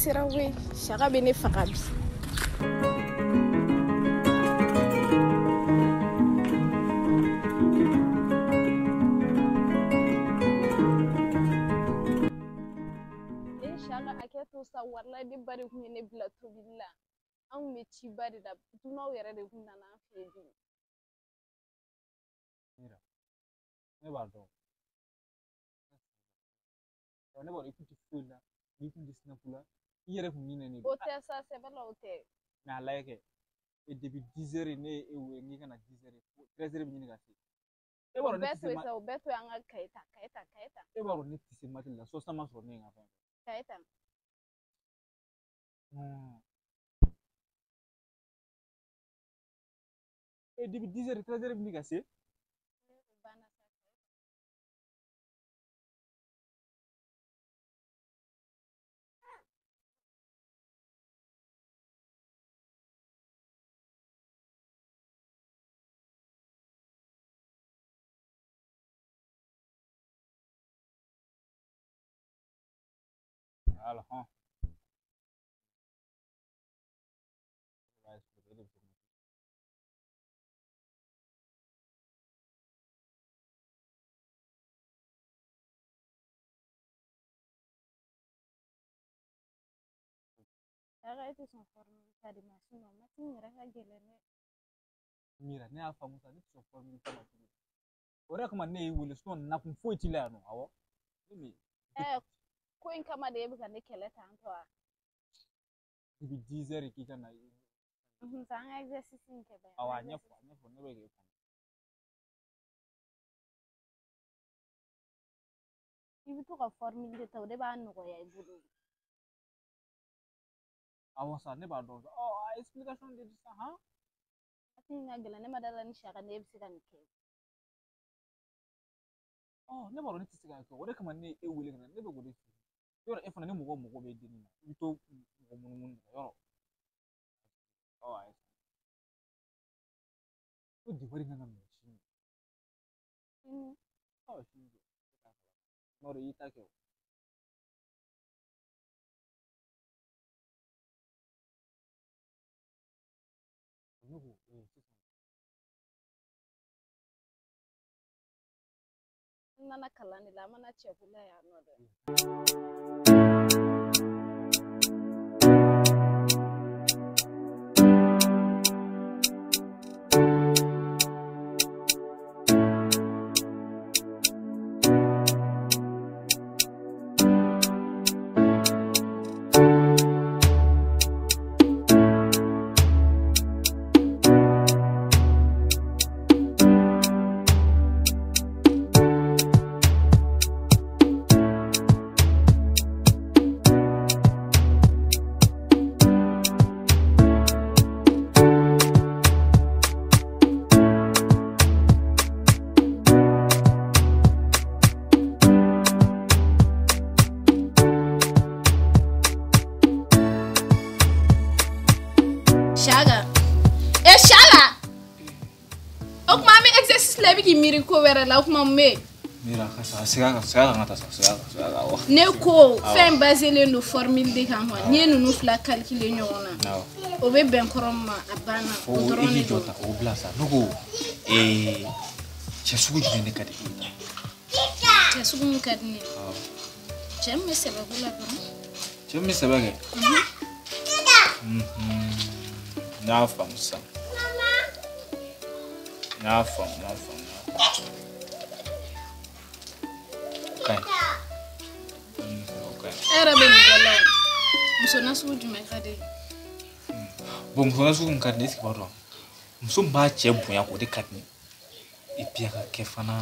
Sirawe shaka bene fakabi shaka aketo sa warla di bari kumene bila tobilla an me ci bari da duma were de kunna na feji mira ne bardo ne bari kuti fulla ni kun disna fulla yere fu mine ni hotel ça c'est pas l'hôtel na like et depuis 10h ne e we ngi kana 10h 13h bi ni gasi e baro ne tisi beto beto anga kaita e baro ne tisi matilla so sama so ne nga fa kaita e depuis 10h 13h bi ni gasi alors hein arrête son formule ça de machine on m'a dit mira gelene mira ne afa musa ne so formule ta machine ora kuma ne wule so na kun foi ti la no awo ni ko in kama da yabi ne kele ta antoa depuis 10h ki kana san exercice ni ke ba awa nyefo ne be ko ibi to ka formule de taw de ba no ya ibulu awa sa ne ba don oh explication de ça ha atin gela ne madala ni shaka ne bi sigan ke oh ne ba ne tisiga ko ore kuma ne e wule kana ne be gode yoro e fana ne mugo be dini na bito mugo mun yoro oh ai to di bari ngana me shi oh shi no re ita ke nugu nana kalani la mana chekula ya no de Shaga. Ok mami exercice lebi ki miri ko wera la ok mamme. Mira ça c'est Neko fin basé le formule de kan ho ni nous fla calculer ñona o be ben koroma abana o drone jota o blasa nugo ci sugu jine kadi ci sugu kadni jemme seba bula ba jemme seba ge na fam sa na fam okay. Era ben gala. Muso na su jume kade. Bon muso na su kun kade ski baro. Muso ba che bunya ko de kade. E pia ka kefana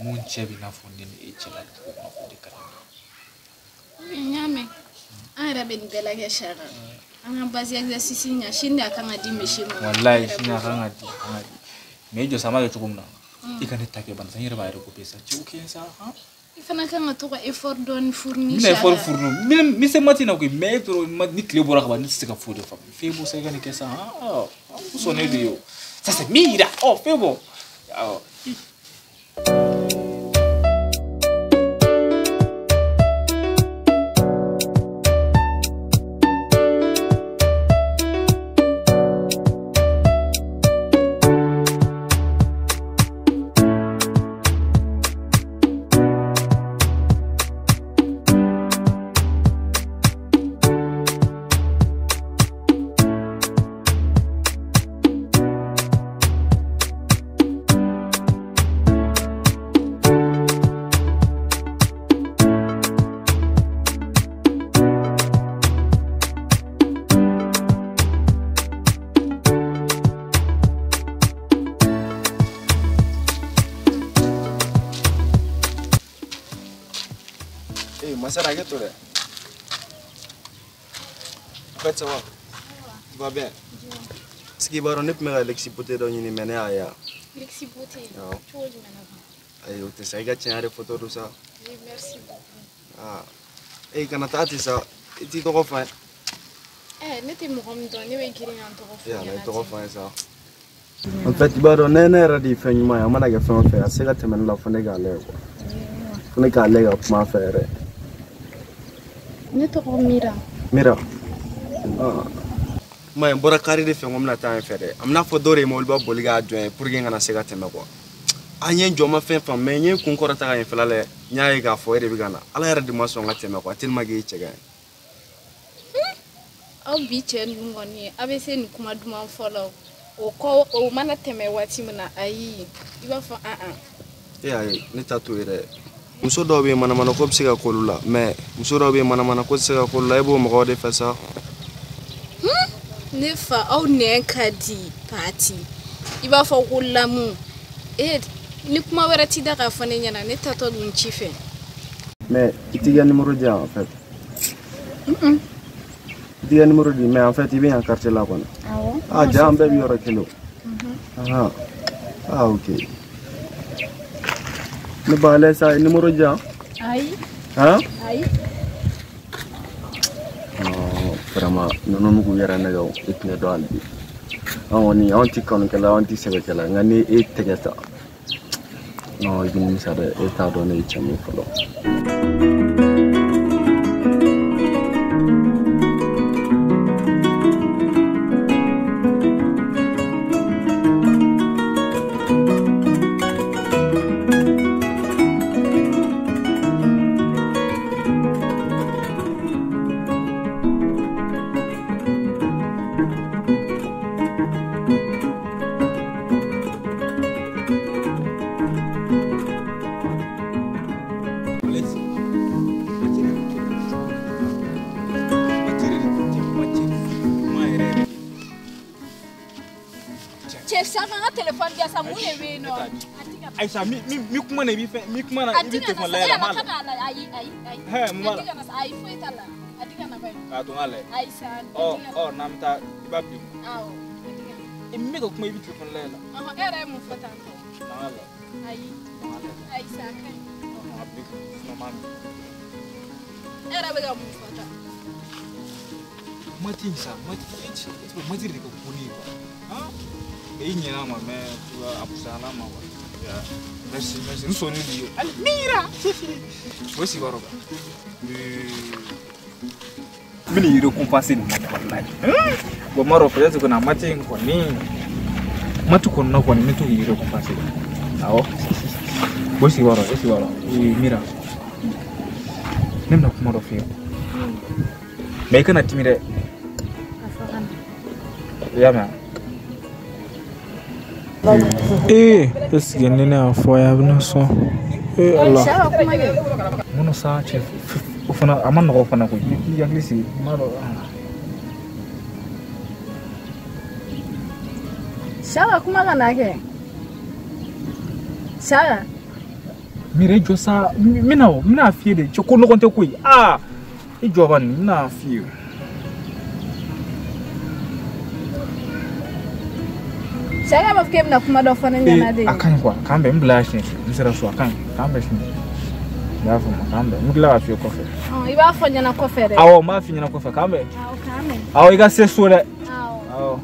mun che bi na fonde ni e chela ko de kade. Nyame. Era ben gala ke shara. Ana basi exercice nya shinde akanga di meshimo. Wallahi shinde akanga di. Mejo sama yo chukumna. Ikane take ban sanyira ba ko pesa. Chuke sa ha? Ifana kanga to effort don fournir. Mina effort fournir. Mi se matina ko metro ni clé bora ba ni sika fodo fa. Febo sa gani kesa. Ah, so ne dio. Ça c'est mira. Oh, febo. Oh. Ça va, toi? En fait, ça va. Va bien. Ce qui va rendre plus l'excipoté dans une mène à ya. L'excipoté. Non. Tu vois, je Ayo, tu sais que tu as des photos de ça. Oui, merci beaucoup. Ah. Et quand tu as dit ça, tu te refais. N'était mon homme donné, mais qui est en trop. Tu te refais ça. En fait, tu vas donner un air de fin, moi, on a fait un fait. C'est que tu m'as la fin de galère. On est galère pour faire. Ne te mira. Mira. Ah. Moi, bora carré de film, on a tant fait. On a fait doré mon bas boliga pour gagner un ségat et ma quoi. Aïe, je m'en fais pas, mais il y a un concours à faire là. Il y a un gars fort et vigana. Alors, il y a des moissons à tema quoi. Tellement gay, tu gagnes. Au beach, nous on y avait fait une commande de follow. Au manateme, what you mean, aïe. Il va faire un. Aïe, n'est pas tout. Muso dɔw bɛ manamana ko bɛ se ka k'olu la mais muso dɔw bɛ manamana ko tɛ se ka k'olu la e b'o mɔgɔw de fɛ sa. Ne fa aw nɛn ka di Pati i b'a fɔ ko lamu ni kuma wɛrɛ t'i da k'a fɔ ne ɲɛna ne tatɔ dun ci fɛ. Mais i t'i ka numéro di yan en fait. I t'i ka numéro di mais en fait i bɛ yan quartier la kɔnɔ. Awɔ. Ah ja an bɛɛ bɛ yɔrɔ kelen o. Ah ok. Ne b'a lajɛ sa numéro di yan. Ayi. Ayi. Vraiment ninnu mugu yɛrɛ nɛgɛ o i tun bɛ dɔn hali bi. An kɔni anw tɛ kanukɛla anw tɛ sɛbɛkɛla nka ni e tɛgɛ ta non i bɛ nimisa dɛ e t'a dɔn ne ye cɛ min fɔlɔ. Aisha, mi kuma na ibi telefon la ya mala. He, mala. Ah, to mala. Oh, namta ibabi. Imi ko kuma ibi telefon la ya. Era mu fata. Mala. Aisha kai. Abi, no mami. Era bega mu fata. Matin sa, matin ko kuni ba. Ha? Ini nama me tu apusana ma. Merci. Nous sommes venus. Allez, mira. Voici Baroba. Mini récompensé de wallahi. Bon maro peut-être qu'on a maté ko ni. Matu ko na ko ni to yi récompensé. Awo. Voici Baroba, mira. Nem na kuma do fiyo. Mais kana timide. Ya ma. Est-ce que nene afoya binoso? Allah. Mono sa chef. Ofana amana ko fana ko yaglisi maro. Sawa kuma kana ke? Sawa. Mire josa mina fie de chokolo konte ko yi. E joban mina fie. Saya ba fike na kuma do fana nyana de. Akan kwa kambe mblash ni nsera so akan kambe shi. Ya fa kambe mudla afio kofe. Iba fanya na kofe de. Awo ma fi nyana kofe kambe. Kambe. Awo iga se so de. Awo.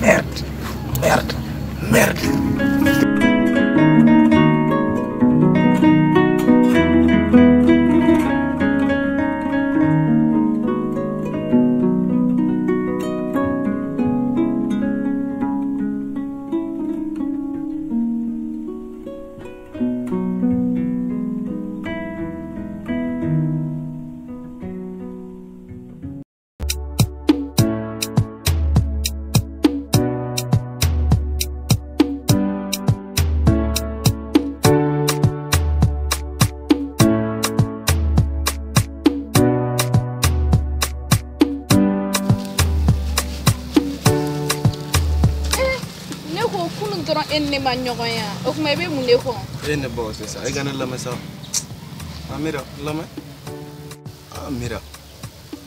Merde. Enne ma nyogoya o kuma be mun de ko enne bo c'est ça ay ganal la mesa amira lama amira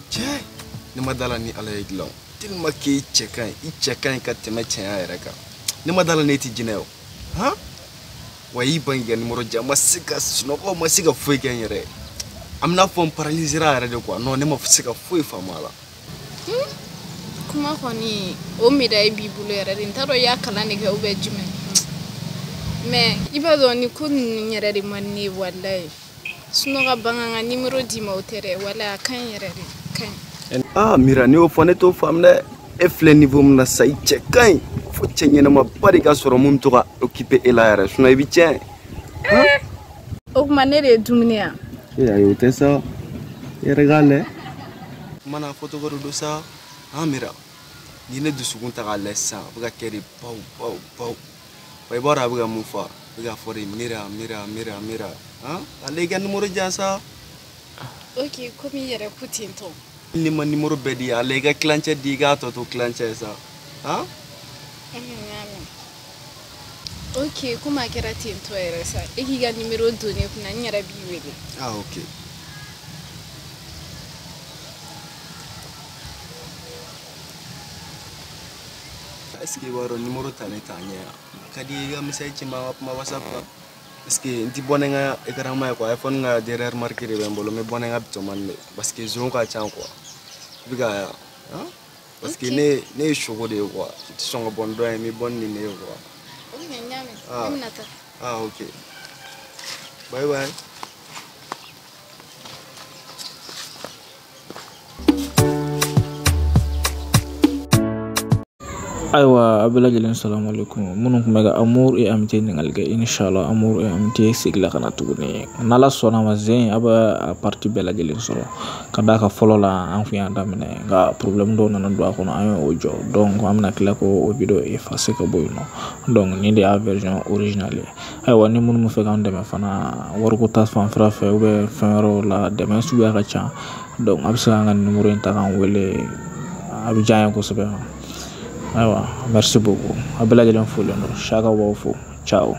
che ni madala ni ala iglo til makki chekan ka tema chen ay reka ni madala ne ti jineo ha wayi bangi ni moro jama siga sino ko masiga foi ken yere amna fon paralyser ara de quoi non ne ma siga foi famala kuma koni o mi da bibulu yere din taro ya kala ne ga ube jime mais iba do ni kun nyere di manni wallahi suno ga banganga numero di ma otere wala kan yere di kan mira ni o fone to famne e fle niveau mna sai chekan fo chenyena ma bari ga soro mum to ga occuper ela yere suno e bitien o kuma ne de dumnia ya yo tesa yere gale mana photo go do sa mira ni ne dusugun ta ga lessa buga keri pau Pai bora buga mufa buga fori mira ale ga numero jasa okay komi yere kutinto ni man numero bedi ale ga clanche di ga to clanche sa okay kuma kira tinto yere sa eki ga numero do ne kuna nyara biwele okay est-ce que waro numéro tane tanya kadi ga message ma WhatsApp est-ce que ndi bonenga écran ma ko iPhone nga derrière marqué de bembolo me bonenga to man parce que zon ka chan quoi biga parce que ne chogo de quoi ti songo bon do mi bon ni ne quoi ok bye aywa abela jelen assalamu alaikum munun kuma ga amour et amitié ningalga inshallah amour et amitié sigla kana tuguni nala sona mazen aba parti bela jelen solo kada ka follow la an fi anda mine ga problem do nan do ko ayo ojo donc amna kila ko o video effacer ka boyno donc ni de version originale aywa ni mun mu fe ga ndeme fana war ko tas fan fra fe ou be fero la demain suba ka cha donc absa nga numéro inta kan wele abijaya ko sebe. Merci beaucoup. Abela jelen fo lendo. Shaka wo fo. Ciao.